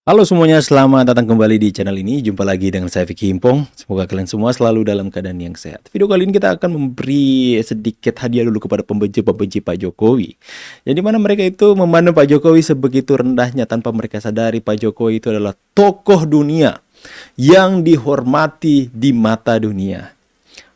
Halo semuanya, selamat datang kembali di channel ini. Jumpa lagi dengan saya Vicky Himpong. Semoga kalian semua selalu dalam keadaan yang sehat. Video kali ini kita akan memberi sedikit hadiah dulu kepada pembenci-pembenci Pak Jokowi. Jadi mana mereka itu memandang Pak Jokowi sebegitu rendahnya tanpa mereka sadari Pak Jokowi itu adalah tokoh dunia yang dihormati di mata dunia.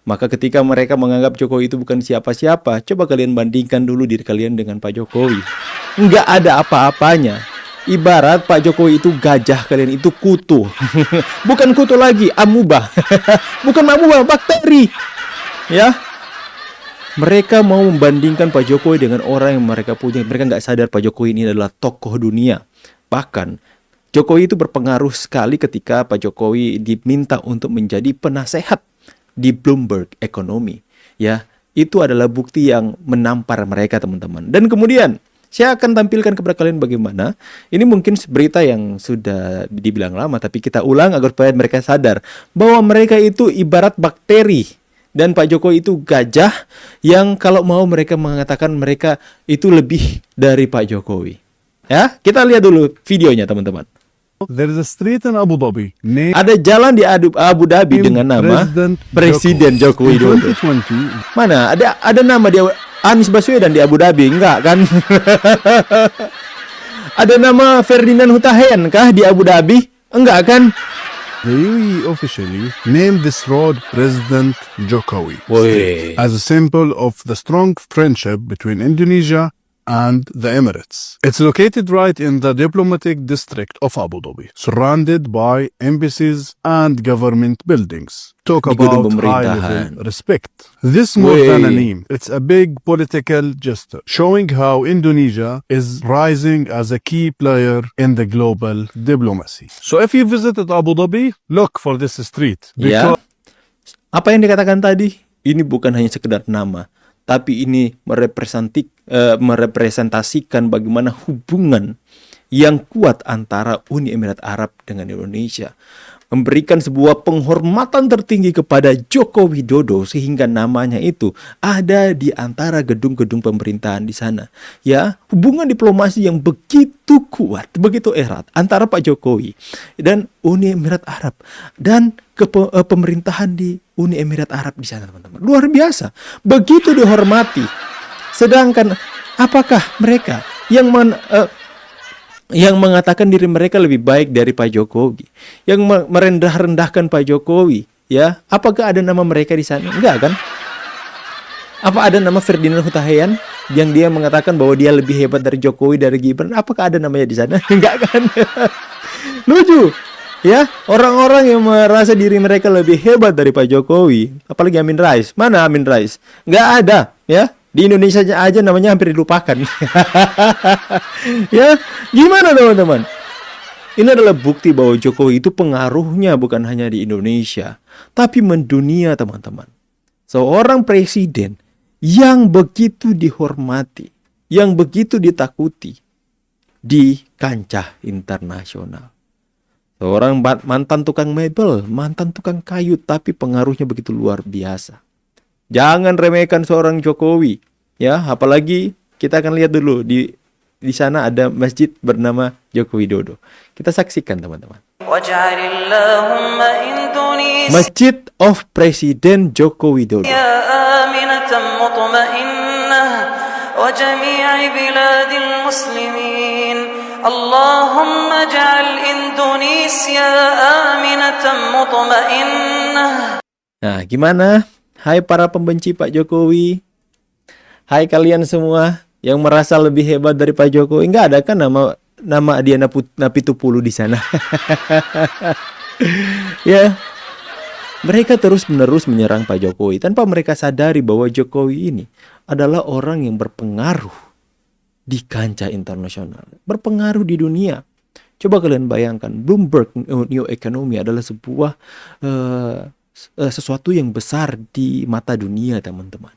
Maka ketika mereka menganggap Jokowi itu bukan siapa-siapa, coba kalian bandingkan dulu diri kalian dengan Pak Jokowi. Nggak ada apa-apanya. Ibarat Pak Jokowi itu gajah, kalian itu kutu. Bukan kutu lagi, amuba. Bukan amuba, bakteri. Ya, mereka mau membandingkan Pak Jokowi dengan orang yang mereka punya. Mereka nggak sadar Pak Jokowi ini adalah tokoh dunia. Bahkan Jokowi itu berpengaruh sekali ketika Pak Jokowi diminta untuk menjadi penasehat di Bloomberg Ekonomi. Ya, itu adalah bukti yang menampar mereka, teman-teman. Dan kemudian saya akan tampilkan kepada kalian bagaimana. Ini mungkin berita yang sudah dibilang lama, tapi kita ulang agar supaya mereka sadar bahwa mereka itu ibarat bakteri. Dan Pak Jokowi itu gajah yang kalau mau mereka mengatakan mereka itu lebih dari Pak Jokowi. Ya, kita lihat dulu videonya, teman-teman. There is a street in Abu Dhabi named Ada jalan di Abu Dhabi dengan nama Presiden Joko Widodo. 2020. Mana? Ada nama dia Anies Baswedan di Abu Dhabi, enggak kan? Ada nama Ferdinand Hutahian kah di Abu Dhabi? Enggak kan? The UAE officially named this road President Jokowi Woi. as a symbol of the strong friendship between Indonesia and the Emirates. It's located right in the diplomatic district of Abu Dhabi, surrounded by embassies and government buildings. Talk Di gedung about pemerintahan. high-level respect. This more than a name. It's a big political gesture, showing how Indonesia is rising as a key player in the global diplomacy. So if you visited Abu Dhabi, look for this street. Ya. Apa yang dikatakan tadi? Ini bukan hanya sekedar nama, tapi ini merepresentasikan bagaimana hubungan yang kuat antara Uni Emirat Arab dengan Indonesia. Memberikan sebuah penghormatan tertinggi kepada Joko Widodo sehingga namanya itu ada di antara gedung-gedung pemerintahan di sana. Ya, hubungan diplomasi yang begitu kuat, begitu erat antara Pak Jokowi dan Uni Emirat Arab dan pemerintahan di Uni Emirat Arab di sana, teman-teman. Luar biasa, begitu dihormati. Sedangkan apakah mereka yang mengatakan diri mereka lebih baik dari Pak Jokowi, yang merendah-rendahkan Pak Jokowi, ya? Apakah ada nama mereka di sana? Enggak kan? Apa ada nama Ferdinand Hutahian yang dia mengatakan bahwa dia lebih hebat dari Jokowi, dari Gibran? Apakah ada namanya di sana? Enggak kan? Lucu, ya? Orang-orang yang merasa diri mereka lebih hebat dari Pak Jokowi, apalagi Amin Rais. Mana Amin Rais? Enggak ada, ya? Di Indonesia aja namanya hampir dilupakan. Ya, gimana teman-teman? Ini adalah bukti bahwa Jokowi itu pengaruhnya bukan hanya di Indonesia, tapi mendunia, teman-teman. Seorang presiden yang begitu dihormati, yang begitu ditakuti di kancah internasional. Seorang mantan tukang mebel, mantan tukang kayu, tapi pengaruhnya begitu luar biasa. Jangan remehkan seorang Jokowi, ya. Apalagi kita akan lihat dulu di sana ada masjid bernama Joko Widodo. Kita saksikan, teman-teman. Masjid of Presiden Joko Widodo. Allahumma ja'al Indonesia aminatan mutmainnah. Nah, gimana? Hai para pembenci Pak Jokowi. Hai kalian semua yang merasa lebih hebat dari Pak Jokowi. Enggak ada kan nama Diana Pitupulu di sana. Ya. Mereka terus-menerus menyerang Pak Jokowi tanpa mereka sadari bahwa Jokowi ini adalah orang yang berpengaruh di kancah internasional, berpengaruh di dunia. Coba kalian bayangkan, Bloomberg New Economy adalah sebuah sesuatu yang besar di mata dunia, teman-teman.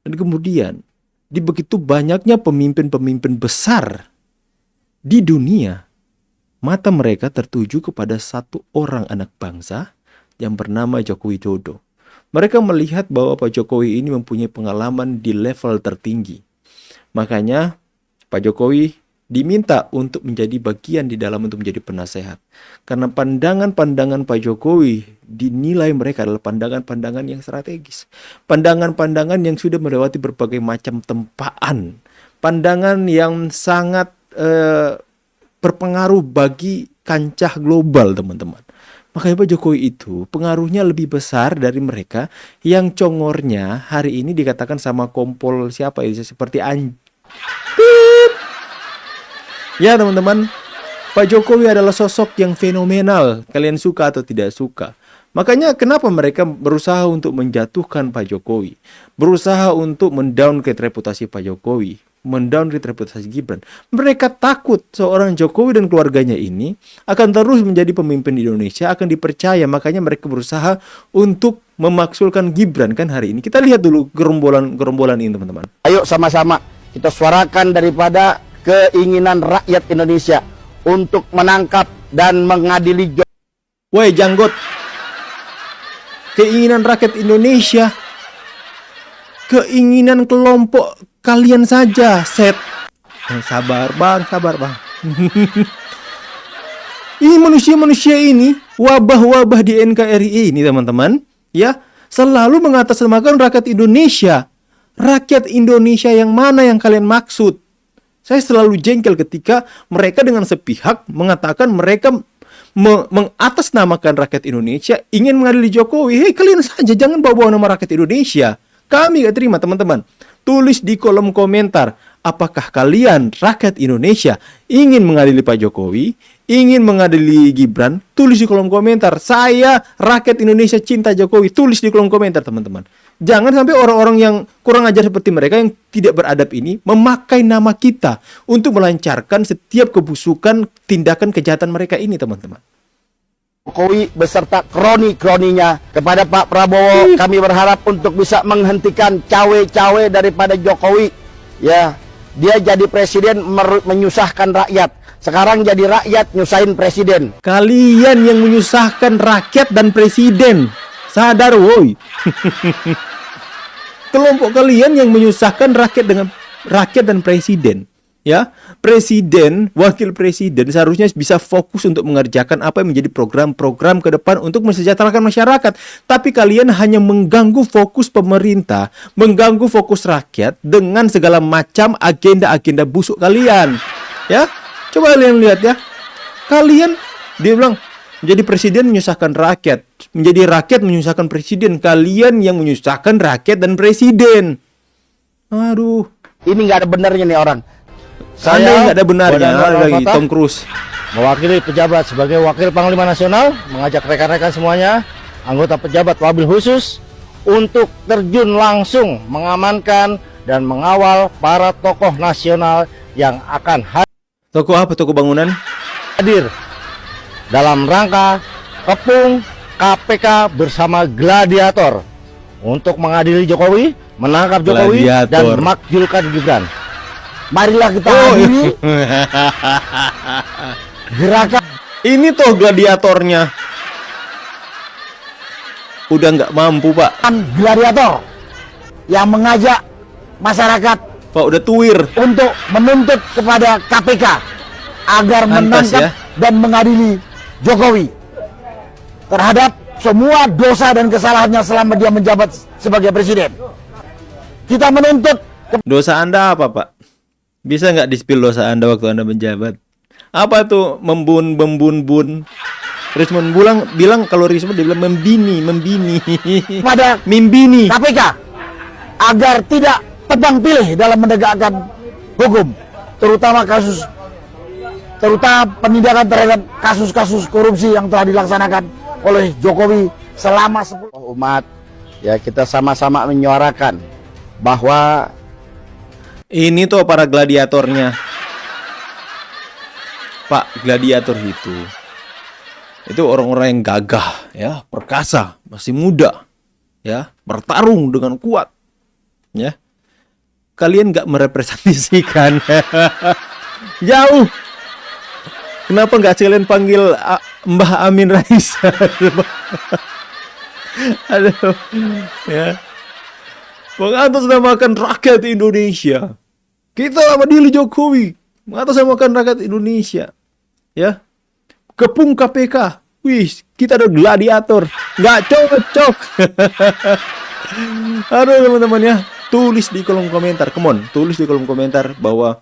Dan kemudian di begitu banyaknya pemimpin-pemimpin besar di dunia, mata mereka tertuju kepada satu orang anak bangsa yang bernama Joko Widodo. Mereka melihat bahwa Pak Jokowi ini mempunyai pengalaman di level tertinggi. Makanya Pak Jokowi diminta untuk menjadi bagian di dalam untuk menjadi penasehat. Karena pandangan-pandangan Pak Jokowi dinilai mereka adalah pandangan-pandangan yang strategis. Pandangan-pandangan yang sudah melewati berbagai macam tempaan. Pandangan yang sangat berpengaruh bagi kancah global, teman-teman. Makanya Pak Jokowi itu pengaruhnya lebih besar dari mereka yang congornya hari ini dikatakan sama kompol siapa ya, seperti ya teman-teman, Pak Jokowi adalah sosok yang fenomenal, kalian suka atau tidak suka. Makanya kenapa mereka berusaha untuk menjatuhkan Pak Jokowi, berusaha untuk mendowngrade reputasi Pak Jokowi, mendowngrade reputasi Gibran. Mereka takut seorang Jokowi dan keluarganya ini akan terus menjadi pemimpin Indonesia, akan dipercaya. Makanya mereka berusaha untuk memaksulkan Gibran kan hari ini. Kita lihat dulu gerombolan ini, teman-teman. Ayo sama-sama kita suarakan daripada keinginan rakyat Indonesia untuk menangkap dan mengadili. Woi janggot, keinginan rakyat Indonesia, keinginan kelompok kalian saja, set. Sabar bang. Ini manusia-manusia ini, wabah-wabah di NKRI ini, teman-teman, ya, selalu mengatasnamakan rakyat Indonesia. Rakyat Indonesia yang mana yang kalian maksud? Saya selalu jengkel ketika mereka dengan sepihak mengatakan mereka mengatasnamakan rakyat Indonesia, ingin mengadili Jokowi. Hei, kalian saja jangan bawa-bawa nama rakyat Indonesia. Kami gak terima, teman-teman. Tulis di kolom komentar, apakah kalian rakyat Indonesia ingin mengadili Pak Jokowi, ingin mengadili Gibran? Tulis di kolom komentar. Saya rakyat Indonesia cinta Jokowi. Tulis di kolom komentar, teman-teman. Jangan sampai orang-orang yang kurang ajar seperti mereka yang tidak beradab ini memakai nama kita untuk melancarkan setiap kebusukan tindakan kejahatan mereka ini, teman-teman. Jokowi beserta kroni-kroninya. Kepada Pak Prabowo, kami berharap untuk bisa menghentikan cawe-cawe daripada Jokowi. Ya, dia jadi presiden menyusahkan rakyat. Sekarang jadi rakyat nyusahin presiden. Kalian yang menyusahkan rakyat dan presiden. Sadar woi. Kelompok kalian yang menyusahkan rakyat dan presiden. Ya, presiden, wakil presiden seharusnya bisa fokus untuk mengerjakan apa yang menjadi program-program ke depan untuk mensejahterakan masyarakat. Tapi kalian hanya mengganggu fokus pemerintah, mengganggu fokus rakyat dengan segala macam agenda-agenda busuk kalian. Ya, coba kalian lihat ya. Kalian, dia bilang, menjadi presiden menyusahkan rakyat, menjadi rakyat menyusahkan presiden. Kalian yang menyusahkan rakyat dan presiden. Aduh, ini nggak ada benernya nih orang. Anda yang nggak ada benarnya lagi Tom Cruise mewakili pejabat sebagai wakil Panglima Nasional, mengajak rekan-rekan semuanya, anggota pejabat wabil khusus untuk terjun langsung mengamankan dan mengawal para tokoh nasional yang akan Tokoh apa? Tokoh bangunan? hadir dalam rangka kepung KPK bersama gladiator untuk mengadili Jokowi, menangkap Jokowi, dan memakzulkan Gibran. Marilah kita hadiri gerakan. Ini tuh gladiatornya. Udah nggak mampu, Pak. Gladiator yang mengajak masyarakat, Pak, udah tuir untuk menuntut kepada KPK agar menangkap dan mengadili Jokowi terhadap semua dosa dan kesalahannya selama dia menjabat sebagai presiden. Kita menuntut. Dosa Anda apa, Pak? Bisa nggak di-spill dosa Anda waktu Anda menjabat? Apa tuh membun. Rismond bilang kalau Rismond dia bilang membini. Pada Mimbini. KPK agar tidak tebang pilih dalam menegakkan hukum, terutama penindakan terhadap kasus-kasus korupsi yang telah dilaksanakan oleh Jokowi selama 10 umat. Ya, kita sama-sama menyuarakan bahwa ini tuh para gladiatornya. Pak, gladiator itu orang-orang yang gagah, ya, perkasa, masih muda, ya, bertarung dengan kuat, ya. Kalian nggak merepresentasikan. Jauh. Kenapa nggak sekalian panggil Mbah Amin Rais? Aduh, ya. Mengatasnamakan rakyat Indonesia. Kita mengadili Jokowi. mengatasnamakan rakyat Indonesia. Ya. Kepung KPK. Wih, kita ada gladiator. Nggak cocok. Aduh teman-teman ya. Tulis di kolom komentar. Come on, tulis di kolom komentar bahwa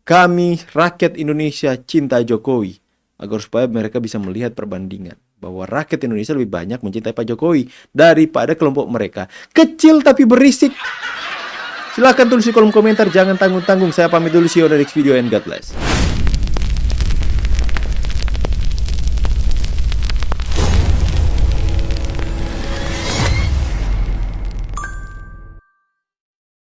kami rakyat Indonesia cinta Jokowi. Agar supaya mereka bisa melihat perbandingan. Bahwa rakyat Indonesia lebih banyak mencintai Pak Jokowi daripada kelompok mereka. Kecil tapi berisik. Silahkan tulis di kolom komentar. Jangan tanggung-tanggung. Saya pamit dulu. See you on the next video and God bless.